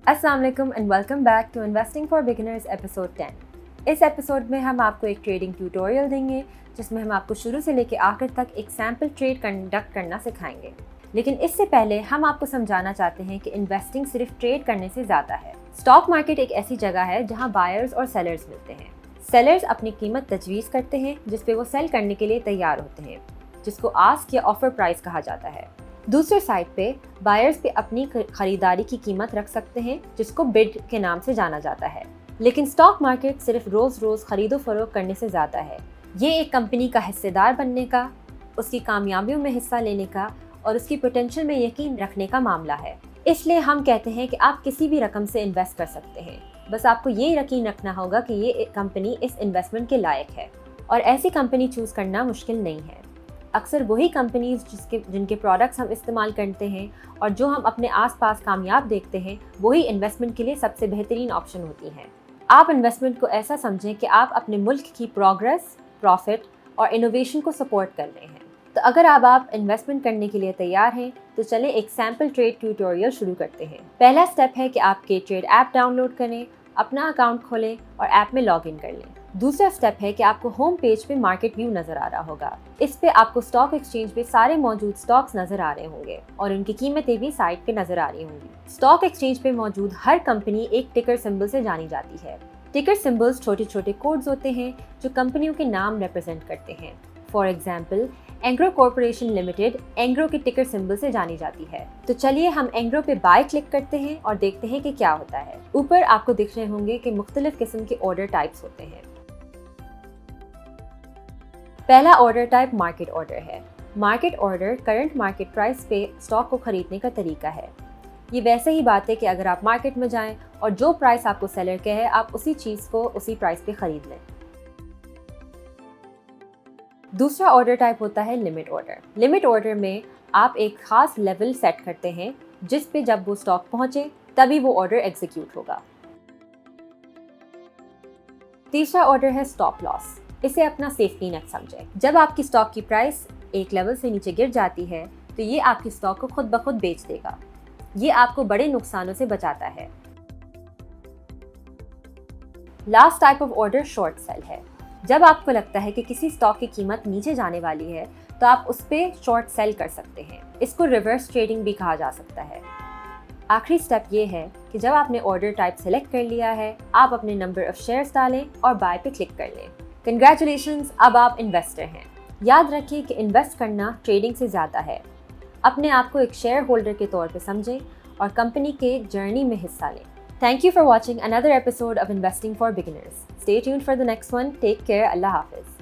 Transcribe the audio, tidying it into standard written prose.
अस्सलाम वालेकुम and welcome back to investing for beginners episode 10। इस एपिसोड में हम आपको एक ट्रेडिंग ट्यूटोरियल देंगे जिसमें हम आपको शुरू से लेकर आखिर तक एक सैम्पल ट्रेड कंडक्ट करना सिखाएंगे। लेकिन इससे पहले हम आपको समझाना चाहते हैं कि इन्वेस्टिंग सिर्फ ट्रेड करने से ज़्यादा है। स्टॉक मार्केट एक ऐसी जगह है जहाँ बायर्स और सेलर्स मिलते हैं। सेलर्स अपनी कीमत तजवीज़ करते हैं जिस पे वो सेल करने के लिए तैयार होते हैं, जिसको आस्क या ऑफर प्राइस कहा जाता है। दूसरे साइड पे बायर्स पे अपनी खरीदारी की कीमत रख सकते हैं जिसको बिड के नाम से जाना जाता है। लेकिन स्टॉक मार्केट सिर्फ रोज़ रोज़ खरीदो फरोख्त करने से ज़्यादा है। ये एक कंपनी का हिस्सेदार बनने का, उसकी कामयाबियों में हिस्सा लेने का और उसकी पोटेंशियल में यकीन रखने का मामला है। इसलिए हम कहते हैं कि आप किसी भी रकम से इन्वेस्ट कर सकते हैं, बस आपको ये यकीन रखना होगा कि ये कंपनी इस इन्वेस्टमेंट के लायक है। और ऐसी कंपनी चूज़ करना मुश्किल नहीं है। अक्सर वही कंपनीज जिनके प्रोडक्ट्स हम इस्तेमाल करते हैं और जो हम अपने आसपास कामयाब देखते हैं, वही इन्वेस्टमेंट के लिए सबसे बेहतरीन ऑप्शन होती हैं। आप इन्वेस्टमेंट को ऐसा समझें कि आप अपने मुल्क की प्रोग्रेस, प्रॉफिट और इनोवेशन को सपोर्ट कर रहे हैं। तो अगर आप इन्वेस्टमेंट करने के लिए तैयार हैं तो चलें एक सैम्पल ट्रेड ट्यूटोरियल शुरू करते हैं। पहला स्टेप है कि आप K-Trade ऐप डाउनलोड करें, अपना अकाउंट खोलें और ऐप में लॉग इन कर लें। दूसरा स्टेप है कि आपको होम पेज पे मार्केट व्यू नजर आ रहा होगा। इस पे आपको स्टॉक एक्सचेंज पे सारे मौजूद स्टॉक्स नजर आ रहे होंगे और उनकी कीमतें भी साइट पे नजर आ रही होंगी। स्टॉक एक्सचेंज पे मौजूद हर कंपनी एक टिकर सिंबल से जानी जाती है। टिकर सिंबल्स छोटे छोटे कोड्स होते हैं जो कंपनियों के नाम रिप्रेजेंट करते हैं। For example, Engro corporation limited Engro के टिकर सिंबल से जानी जाती है। तो चलिए हम एंग्रो पे बाय क्लिक करते हैं और देखते हैं कि क्या होता है। ऊपर आपको दिख रहे होंगे कि मुख्तलिफ किस्म के ऑर्डर टाइप्स होते हैं। पहला ऑर्डर टाइप मार्केट ऑर्डर है। Market order current market price पे स्टॉक को खरीदने का तरीका है। ये वैसे ही बात है कि अगर आप मार्केट में जाएं और जो प्राइस आपको सेलर के है, आप उसी चीज़ को उसी प्राइस पे खरीद लें। दूसरा ऑर्डर टाइप होता है लिमिट ऑर्डर। लिमिट ऑर्डर में आप एक खास लेवल सेट करते हैं जिस पे जब वो स्टॉक पहुंचे तभी वो ऑर्डर एग्जीक्यूट होगा। तीसरा ऑर्डर है स्टॉप लॉस। इसे अपना सेफ्टी नेट समझें। जब आपकी स्टॉक की प्राइस एक लेवल से नीचे गिर जाती है तो ये आपकी स्टॉक को खुद ब खुद बेच देगा। ये आपको बड़े नुकसानों से बचाता है। Last type of order short cell है। जब आपको लगता है कि किसी स्टॉक की कीमत नीचे जाने वाली है तो आप उस पे शॉर्ट सेल कर सकते हैं। इसको रिवर्स ट्रेडिंग भी कहा जा सकता है। आखिरी स्टेप ये है कि जब आपने ऑर्डर टाइप सेलेक्ट कर लिया है, आप अपने नंबर ऑफ शेयर्स डालें और बाय पे क्लिक कर लें। कंग्रेचुलेशंस, अब आप इन्वेस्टर हैं। याद रखिए कि इन्वेस्ट करना ट्रेडिंग से ज़्यादा है। अपने आप को एक शेयर होल्डर के तौर पे समझें और कंपनी के जर्नी में हिस्सा लें। Thank you for watching another episode of Investing for Beginners. Stay tuned for the next one. Take care. Allah Hafiz.